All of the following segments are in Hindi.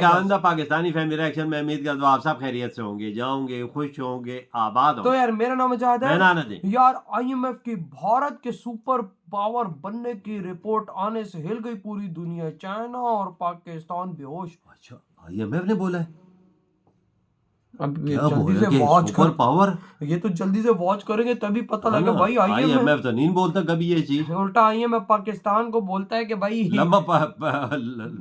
आइंदा पाकिस्तानी फैमिली रिएक्शन में उम्मीद करता हूँ आप सब खैरियत से होंगे, जाओगे, खुश होंगे, आबाद होंगे। तो यार मेरा नाम आजाद है। मैं नानद हूं। यार आईएमएफ की भारत के सुपर पावर बनने की रिपोर्ट आने से हिल गई पूरी दुनिया, चाइना और पाकिस्तान बेहोश। अच्छा, आईएमएफ ने बोला है? अब ये क्या जल्दी बोल से रहे कि वॉच सुपर कर, पावर? ये तो जल्दी से वॉच करेंगे तभी पता है लगेगा ना? भाई। आईएमएफ तो नहीं बोलता कभी ये चीज। उल्टा आईएमएफ पाकिस्तान को बोलता है कि भाई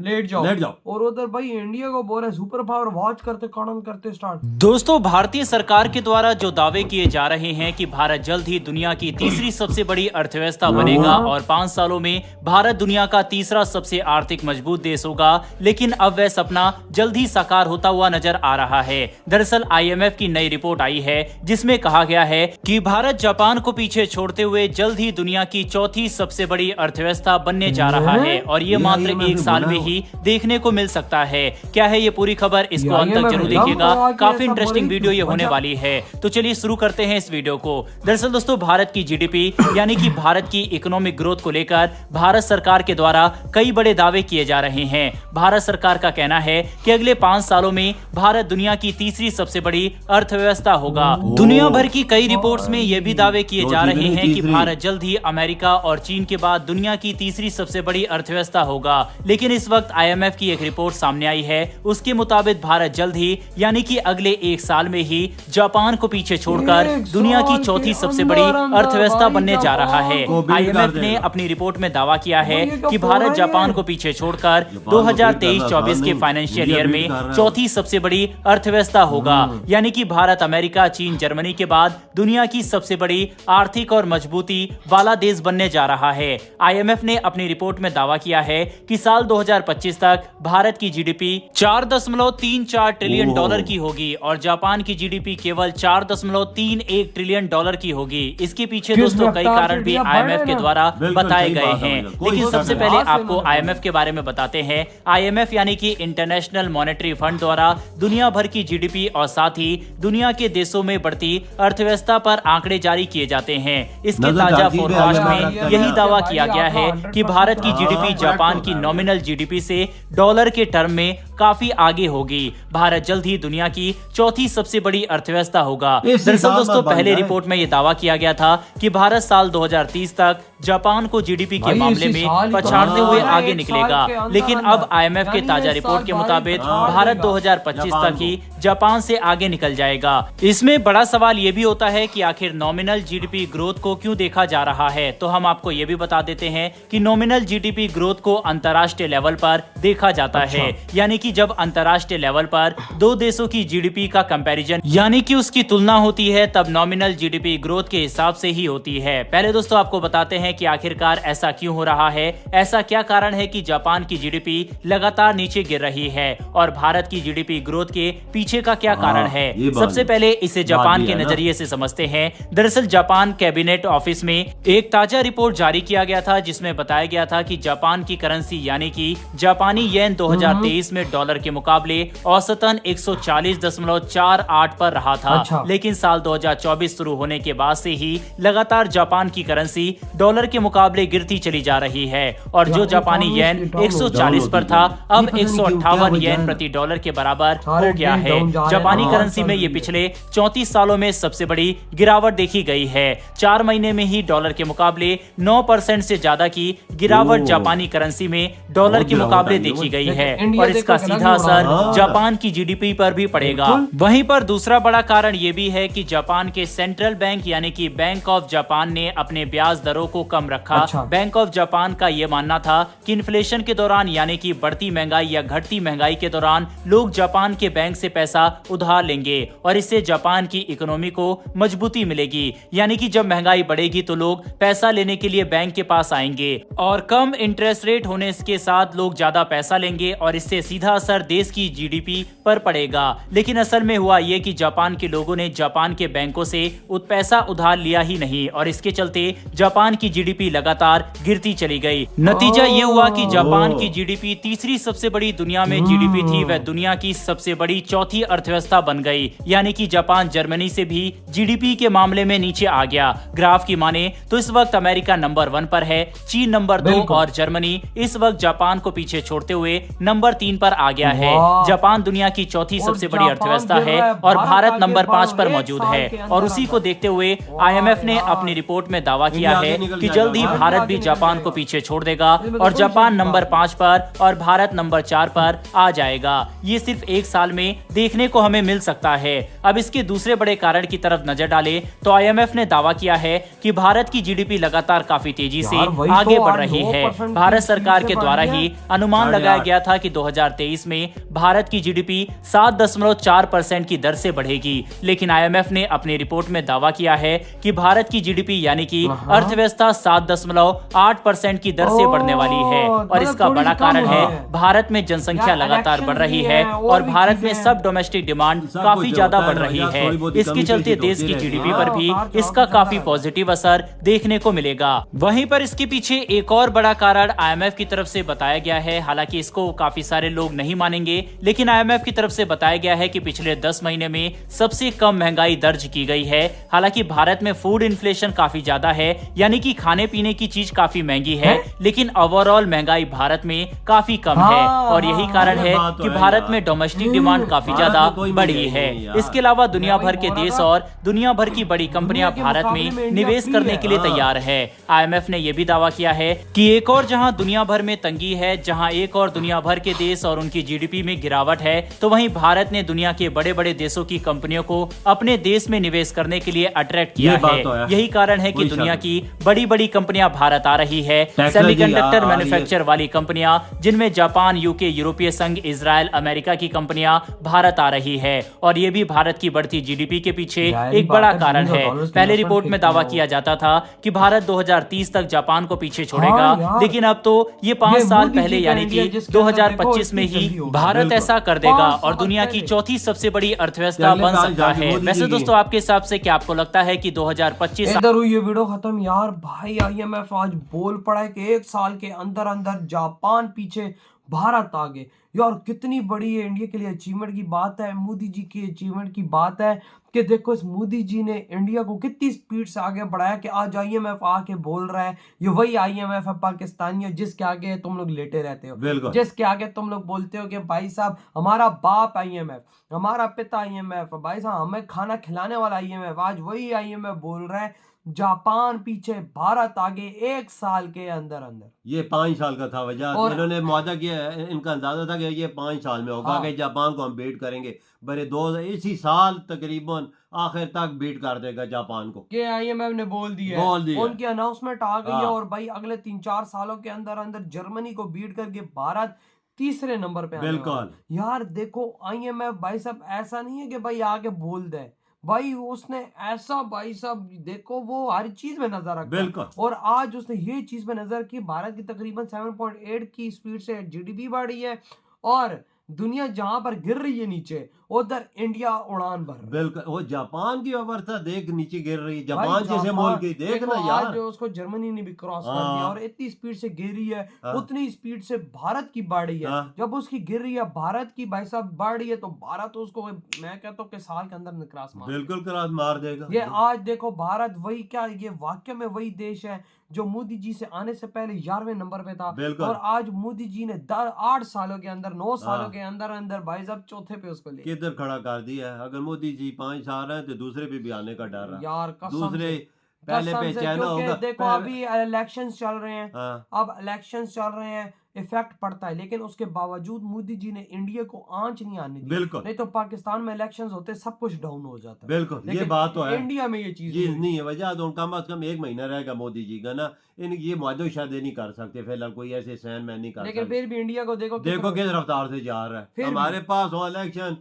लेट जाओ, और उधर भाई इंडिया को बोल रहे हैं सुपर पावर वॉच करते स्टार्ट। दोस्तों, भारतीय सरकार के द्वारा जो दावे किए जा रहे हैं कि भारत जल्द ही दुनिया की तीसरी सबसे बड़ी अर्थव्यवस्था बनेगा और 5 सालों में भारत दुनिया का तीसरा सबसे आर्थिक मजबूत देश होगा, लेकिन अब वह सपना जल्द ही साकार होता हुआ नजर आ रहा है। दरअसल आईएमएफ की नई रिपोर्ट आई है जिसमें कहा गया है कि भारत जापान को पीछे छोड़ते हुए जल्द ही दुनिया की चौथी सबसे बड़ी अर्थव्यवस्था बनने जा रहा है और ये मात्र 1 साल में ही देखने को मिल सकता है। क्या है ये पूरी खबर, इसको अंत तक जरूर देखिएगा, काफी इंटरेस्टिंग वीडियो ये होने वाली है। तो चलिए शुरू करते हैं इस वीडियो को। दरअसल दोस्तों, भारत की जीडीपी यानी कि भारत की इकोनॉमिक ग्रोथ को लेकर भारत सरकार के द्वारा कई बड़े दावे किए जा रहे हैं। भारत सरकार का कहना है कि अगले 5 सालों में भारत दुनिया की तीसरी सबसे बड़ी अर्थव्यवस्था होगा। दुनिया भर की कई रिपोर्ट्स में यह भी दावे किए जा रहे हैं कि भारत जल्द ही अमेरिका और चीन के बाद दुनिया की तीसरी सबसे बड़ी अर्थव्यवस्था होगा, लेकिन इस वक्त आईएमएफ की एक रिपोर्ट सामने आई है। उसके मुताबिक भारत जल्द ही यानी कि अगले 1 साल में ही जापान को पीछे छोड़कर दुनिया की चौथी सबसे बड़ी अर्थव्यवस्था बनने जा रहा है। आईएमएफ ने अपनी रिपोर्ट में दावा किया है कि भारत जापान को पीछे छोड़कर 2023-24 के फाइनेंशियल ईयर में चौथी सबसे बड़ी अर्थव्यवस्था होगा, यानी कि भारत अमेरिका, चीन, जर्मनी के बाद दुनिया की सबसे बड़ी आर्थिक और मजबूती वाला देश बनने जा रहा है। आईएमएफ ने अपनी रिपोर्ट में दावा किया है कि साल 2025 तक भारत की जीडीपी 4.34 ट्रिलियन डॉलर की होगी और जापान की जीडीपी केवल 4.31 ट्रिलियन डॉलर की होगी। इसके पीछे दोस्तों कई कारण भी आईएमएफ के द्वारा बताए गए हैं, लेकिन सबसे पहले आपको आईएमएफ के बारे में बताते हैं। आईएमएफ यानी कि इंटरनेशनल मॉनेटरी फंड द्वारा दुनिया भर की जीडीपी और साथ ही दुनिया के देशों में बढ़ती अर्थव्यवस्था पर आंकड़े जारी किए जाते हैं। इसके ताजा फोरकास्ट में यही दावा किया गया है कि भारत की जीडीपी जापान की नॉमिनल जीडीपी से डॉलर के टर्म में काफी आगे होगी। भारत जल्द ही दुनिया की चौथी सबसे बड़ी अर्थव्यवस्था होगा। दरअसल दोस्तों, पहले रिपोर्ट में यह दावा किया गया था कि भारत साल 2030 तक जापान को जीडीपी के मामले में पछाड़ते हुए आगे निकलेगा, लेकिन अब आईएमएफ के ताजा रिपोर्ट के मुताबिक भारत 2025 तक ही जापान से आगे निकल जाएगा। इसमें बड़ा सवाल ये भी होता है कि आखिर नॉमिनल जीडीपी ग्रोथ को क्यों देखा जा रहा है। तो हम आपको ये भी बता देते हैं कि नॉमिनल जीडीपी ग्रोथ को अंतर्राष्ट्रीय लेवल पर देखा जाता है, यानी कि जब अंतर्राष्ट्रीय लेवल पर दो देशों की जीडीपी का कंपैरिजन यानी कि उसकी तुलना होती है, तब नॉमिनल जीडीपी ग्रोथ के हिसाब से ही होती है। पहले दोस्तों आपको बताते हैं कि आखिरकार ऐसा क्यों हो रहा है, ऐसा क्या कारण है कि जापान की जीडीपी लगातार नीचे गिर रही है और भारत की जीडीपी ग्रोथ के पीछे का क्या कारण है। सबसे पहले इसे जापान के नजरिए से समझते हैं। दरअसल जापान कैबिनेट ऑफिस में एक ताजा रिपोर्ट जारी किया गया था जिसमें बताया गया था कि जापान की करेंसी यानी कि जापानी येन 2023 में डॉलर के मुकाबले औसतन 140.48 पर रहा था, लेकिन साल 2024 शुरू होने के बाद से ही लगातार जापान की करेंसी डॉलर के मुकाबले गिरती चली जा रही है और जो जापानी येन 140 पर था अब 158 येन प्रति डॉलर के बराबर हो गया है। जापानी करेंसी में ये पिछले 34 सालों में सबसे बड़ी गिरावट देखी गई है। 4 महीने में ही डॉलर के मुकाबले 9% से ज्यादा की गिरावट जापानी करेंसी में डॉलर के मुकाबले देखी गई है और इसका सीधा असर जापान की जीडीपी पर भी पड़ेगा। वहीं पर दूसरा बड़ा कारण ये भी है कि जापान के सेंट्रल बैंक यानी कि बैंक ऑफ जापान ने अपने ब्याज दरों को कम रखा। बैंक ऑफ जापान का ये मानना था कि इन्फ्लेशन के दौरान यानी कि बढ़ती महंगाई या घटती महंगाई के दौरान लोग जापान के बैंक से पैसा उधार लेंगे और इससे जापान की इकोनॉमी को मजबूती मिलेगी, यानी कि जब महंगाई बढ़ेगी तो लोग पैसा लेने के लिए बैंक के पास आएंगे और कम इंटरेस्ट रेट होने के साथ लोग ज्यादा पैसा लेंगे और इससे सीधा असर देश की जीडीपी पर पड़ेगा। लेकिन असल में हुआ ये कि जापान के लोगों ने जापान के बैंकों से पैसा उधार लिया ही नहीं और इसके चलते जापान की जीडीपी लगातार गिरती चली गई। नतीजा ये हुआ कि जापान की जीडीपी तीसरी सबसे बड़ी दुनिया में जीडीपी थी वह दुनिया की सबसे बड़ी चौथी अर्थव्यवस्था बन गई, यानी कि जापान जर्मनी से भी जीडीपी के मामले में नीचे आ गया। ग्राफ की माने तो इस वक्त अमेरिका नंबर 1 पर है, चीन नंबर 2 और जर्मनी इस वक्त जापान को पीछे छोड़ते हुए नंबर 3 पर आ गया है। वाह। जापान दुनिया की चौथी और सबसे बड़ी जापान अर्थव्यवस्था गिर है रहा है, और भारत भारत आगे नंबर बढ़ 5 पर रहा है, मौजूद एक साल है। के और अंदर उसी को अंदर। देखते हुए वाह IMF ने यार। अपनी रिपोर्ट में दावा किया इंडिया है आगे निकल कि जाएगा, जल्द ही भारत भारत आगे भी निकल जापान जाएगा। को पीछे छोड़ देगा इसमें तो और कोई जापान शक की नंबर बात 5 पर और भारत नंबर 4 पर आ जाएगा। ये सिर्फ एक साल में देखने को हमें मिल सकता है। अब इसके दूसरे बड़े कारण की तरफ नजर डालें तो IMF ने दावा किया है कि भारत की GDP लगातार काफी तेजी से यार वही आगे तो बढ़ आज रही 9% है। की भारत स्पीड सरकार से के बढ़ द्वारा रही है। ही अनुमान साढ़े लगाया आठ। गया था कि 2023 में भारत की GDP 7.4% की दर से बढ़ेगी, लेकिन IMF ने अपनी रिपोर्ट में दावा किया है कि भारत की GDP यानी कि अर्थव्यवस्था 7.8% की दर से बढ़ने वाली है। और मतलब इसका थोड़ी सी बड़ा कम कारण हुई है है। भारत में जनसंख्या यार, लगातार elections बढ़ रही भी है हैं, और भी भारत में चीजें सब डोमेस्टिक डिमांड सब काफी कुछ ज्यादा होता है बढ़ ना, रही यार, है। थोड़ी बहुत इसके कमी चलते पेशी तो देश होती की रहती GDP है। पर भी हाँ, इसका चलता काफी रहता है। पॉजिटिव असर देखने को मिलेगा। वहीं पर इसके पीछे एक और बड़ा कारण IMF की तरफ से बताया गया है। हालांकि इसको काफी सारे लोग नहीं मानेंगे, लेकिन IMF की तरफ से बताया गया है कि पिछले 10 महीने में सबसे कम महंगाई दर्ज की गई है। हालांकि भारत में फूड इन्फ्लेशन काफी ज्यादा है, यानी कि खाने पीने की चीज काफी महंगी है, लेकिन ओवरऑल महंगाई भारत में काफी कम है। और यही कारण ये है बात तो कि है भारत यार। में डोमेस्टिक डिमांड काफी भारत ज्यादा में कोई बढ़ी महंगाई है। नहीं यार। इसके अलावा दुनिया मैं भर वही के बोल देश रहा था। और दुनिया भर की बड़ी कंपनियां दुनिया के भारत मुकाबले में में इंडिया निवेश फ्री करने है। के लिए हाँ। तैयार है। IMF ने यह भी दावा किया है कि एक और जहां दुनिया भर में तंगी है, जहां एक और दुनिया भर के देश और उनकी GDP में गिरावट है, तो वहीं भारत ने दुनिया के बड़े बड़े देशों की कंपनियों को अपने देश में निवेश करने के लिए अट्रैक्ट किया ये बात है। तो है। यही कारण है कि कोई दुनिया शक की बड़ी बड़ी कंपनियां भारत आ रही है। टेक्नोलॉजी सेमीकंडक्टर आ रही है। मैन्युफैक्चर वाली कंपनियां, जिनमें जापान, UK, यूरोपीय संघ, इजराइल, अमेरिका की कंपनियां भारत आ रही है। और ये भी भारत की बढ़ती GDP के पीछे जाहिर एक बात बड़ा है, कारण billions of है। dollars की पहले investment रिपोर्ट में फेंकते दावा हैं वो। किया जाता था कि भारत 2030 तक जापान को पीछे छोड़ेगा, यार। लेकिन अब तो ये 5 साल मोदी जी पहले का यानी इंडिया कि जिसके अंदर देखो 2025 में इतनी ही जल्दी हो गई। भारत बिल्कुल। ऐसा कर देगा 5 और साल दुनिया की पहले। चौथी सबसे बड़ी अर्थव्यवस्था चलिए, बन बात सकता जाके है। मोदी वैसे जी की। दोस्तों, आपके हिसाब से क्या आपको लगता है कि 2025 इधर हुई ये वीडियो खत्म यार। भाई IMF आज बोल पड़ा है कि एक साल के अंदर अंदर जापान पीछे, भारत आगे। यार कितनी बड़ी है इंडिया के लिए अचीवमेंट की बात है, मोदी जी की अचीवमेंट की बात है कि देखो इस मोदी जी ने इंडिया को कितनी स्पीड से आगे बढ़ाया कि आज IMF आके बोल रहा है। ये वही IMF है पाकिस्तानी, जिसके आगे तुम लोग लेटे रहते हो, बिल्कुल। जिसके आगे तुम लोग बोलते हो कि भाई साहब हमारा बाप IMF, हमारा पिता IMF, भाई साहब हमें खाना खिलाने वाला IMF। आज वही IMF बोल रहा है जापान पीछे, भारत आगे, एक साल के अंदर अंदर। ये 5 साल का था वजह, और- इन्होंने मुआहदा किया है, इनका अंदाजा था कि ये 5 साल में होगा हाँ। कि जापान को हम बीट करेंगे। बड़े इसी साल तकरीबन आखिर तक बीट कर देगा जापान को। के IMF ने बोल दिया है। बोल दिया है। उनकी अनाउंसमेंट आ गई है हाँ। और भाई अगले 3-4 सालों के अंदर अंदर जर्मनी को बीट करके भारत तीसरे नंबर पे आने वाला है। बिल्कुल। यार देखो IMF भाई साहब ऐसा नहीं है कि भाई आके बोल दे, भाई उसने ऐसा भाई साहब देखो वो हर चीज में नजर रखता है। बिल्कुल। और आज उसने ये चीज पे नजर की, भारत की तकरीबन 7.8 की स्पीड से GDP बढ़ी है और दुनिया जहां पर गिर रही है नीचे, उधर इंडिया उड़ान भर रहा है। बिल्कुल, वो जापान की अवस्था देख नीचे गिर रही है। भाई जापान जैसे जापान, मुल्क की देख देखो ना आज यार। जो उसको जर्मनी ने भी क्रॉस कर हाँ। दिया और इतनी स्पीड से गिर रही है, हाँ। उतनी स्पीड से भारत की बढ़ रही है। हाँ। जब उसकी गिर रही है भारत की भाई साहब बढ़ रही है, तो भारत उसको मैं कहता हूँ कि साल के अंदर क्रॉस मार बिल्कुल क्रॉस मार देगा। ये आज देखो भारत वही क्या, ये वाकई में वही देश है जो मोदी जी से आने से पहले 11वें नंबर पे था। बिल्कुल। और आज मोदी जी ने 8 सालों के अंदर, 9 सालों हाँ। के अंदर अंदर भाई साहब चौथे पे उसको ले किधर खड़ा कर दिया है। अगर मोदी जी 5 साल रहे तो दूसरे पे भी आने का डर है। यार कसम दूसरे से, पहले कसम पे से, चाइना क्योंकि होगा। देखो अभी इलेक्शंस चल रहे हैं। हाँ। अब इलेक्शंस चल रहे हैं, इफेक्ट पड़ता है, लेकिन उसके बावजूद मोदी जी ने इंडिया को आंच नहीं आने दी। बिल्कुल। नहीं तो पाकिस्तान में इलेक्शंस होते सब कुछ डाउन हो जाता है। बिल्कुल, ये लेकिन बात तो है। इंडिया में ये चीज ये नहीं हुई। नहीं है वजह, तो कम अज कम 1 महीना रहेगा मोदी जी का ना। इन ये मुआहदे शादे नहीं कर सकते फिलहाल, कोई ऐसे सहन में नहीं कर लेकिन सकते। फिर भी इंडिया को देखो देखो किस रफ्तार से जा रहा फिर है। भी। हमारे पास हो इलेक्शन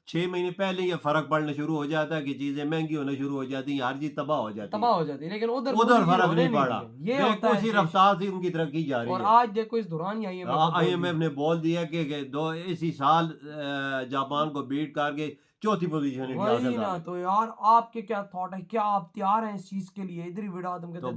6 महीने पहले ये फर्क पड़ना शुरू हो जाता है कि चीजें महंगी होना शुरू हो जाती हैं, हर चीज तबाह हो जाती तबाह है। हो जाती है, लेकिन उधर उधर मोदी जी फर्क होने नहीं पड़ा। दिए। ये होता है उसी देश। रफ्तार से उनकी तरक्की जारी और है। आज देखो इस दौरान ही IMF ने बोल दिया कि इसी साल जापान को बीट करके चौथी पोजीशन इंडिया वही हासिल ना। कर। तो यार आपके क्या थॉट है, क्या आप तैयार हैं इस चीज के लिए? इधर ही वीडियो खत्म करते हैं।